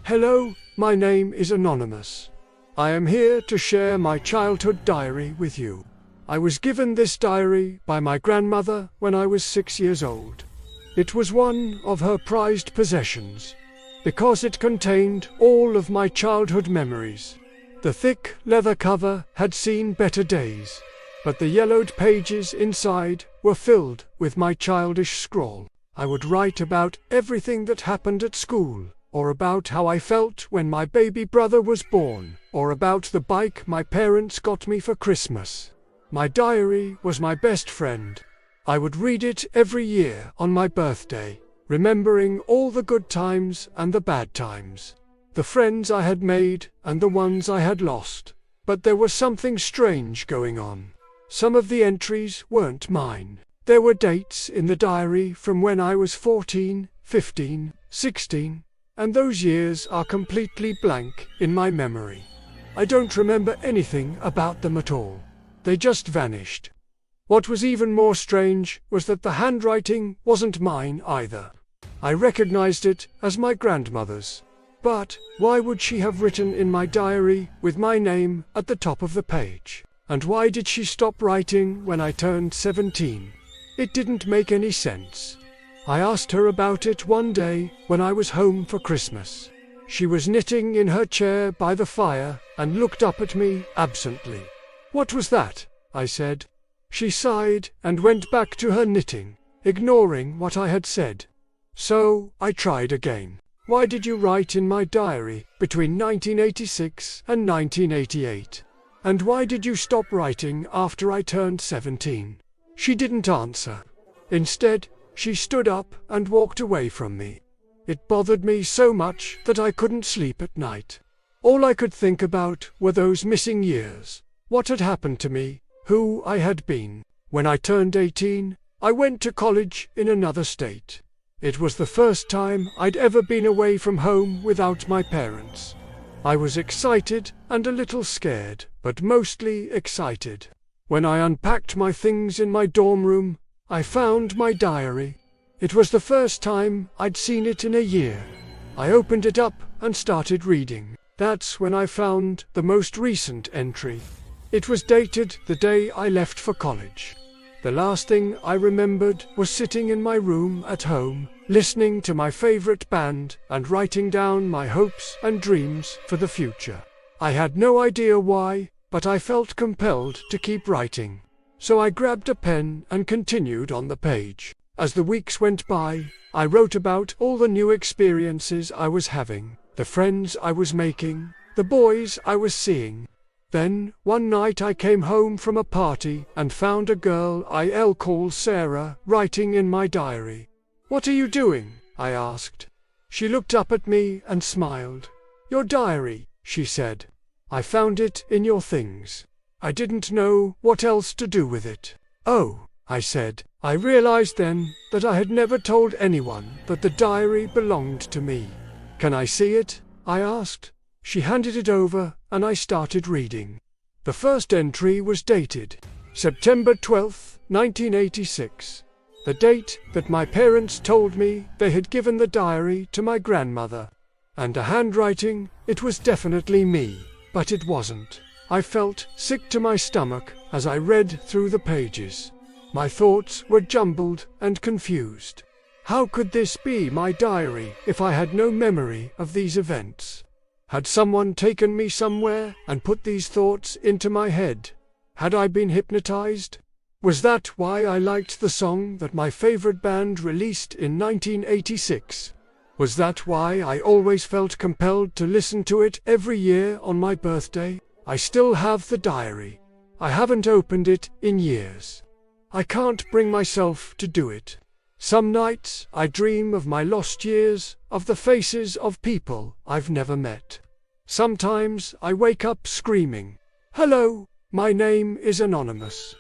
Hello, my name is Anonymous. I am here to share my childhood diary with you. I was given this diary by my grandmother when I was 6 years old. It was one of her prized possessions, because it contained all of my childhood memories. The thick leather cover had seen better days, but the yellowed pages inside were filled with my childish scrawl. I would write about everything that happened at school, or about how I felt when my baby brother was born, or about the bike my parents got me for Christmas. My diary was my best friend. I would read it every year on my birthday, remembering all the good times and the bad times, the friends I had made and the ones I had lost. But there was something strange going on. Some of the entries weren't mine. There were dates in the diary from when I was 14, 15, 16, and those years are completely blank in my memory. I don't remember anything about them at all. They just vanished. What was even more strange was that the handwriting wasn't mine either. I recognized it as my grandmother's. But why would she have written in my diary with my name at the top of the page? And why did she stop writing when I turned 17? It didn't make any sense. I asked her about it one day when I was home for Christmas. She was knitting in her chair by the fire and looked up at me absently. "What was that?" I said. She sighed and went back to her knitting, ignoring what I had said. So I tried again. "Why did you write in my diary between 1986 and 1988? And why did you stop writing after I turned 17? She didn't answer. Instead, she stood up and walked away from me. It bothered me so much that I couldn't sleep at night. All I could think about were those missing years, what had happened to me, who I had been. When I turned 18, I went to college in another state. It was the first time I'd ever been away from home without my parents. I was excited and a little scared, but mostly excited. When I unpacked my things in my dorm room, I found my diary. It was the first time I'd seen it in a year. I opened it up and started reading. That's when I found the most recent entry. It was dated the day I left for college. The last thing I remembered was sitting in my room at home, listening to my favorite band and writing down my hopes and dreams for the future. I had no idea why, but I felt compelled to keep writing. So I grabbed a pen and continued on the page. As the weeks went by, I wrote about all the new experiences I was having, the friends I was making, the boys I was seeing. Then, one night I came home from a party and found a girl I'll call Sarah writing in my diary. "What are you doing?" I asked. She looked up at me and smiled. "Your diary," she said. "I found it in your things. I didn't know what else to do with it." "Oh," I said. I realized then that I had never told anyone that the diary belonged to me. "Can I see it?" I asked. She handed it over and I started reading. The first entry was dated September 12, 1986, the date that my parents told me they had given the diary to my grandmother. And the handwriting, it was definitely me, but it wasn't. I felt sick to my stomach as I read through the pages. My thoughts were jumbled and confused. How could this be my diary if I had no memory of these events? Had someone taken me somewhere and put these thoughts into my head? Had I been hypnotized? Was that why I liked the song that my favorite band released in 1986? Was that why I always felt compelled to listen to it every year on my birthday? I still have the diary. I haven't opened it in years. I can't bring myself to do it. Some nights I dream of my lost years, of the faces of people I've never met. Sometimes I wake up screaming, "Hello, my name is Anonymous.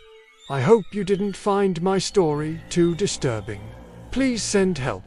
I hope you didn't find my story too disturbing. Please send help."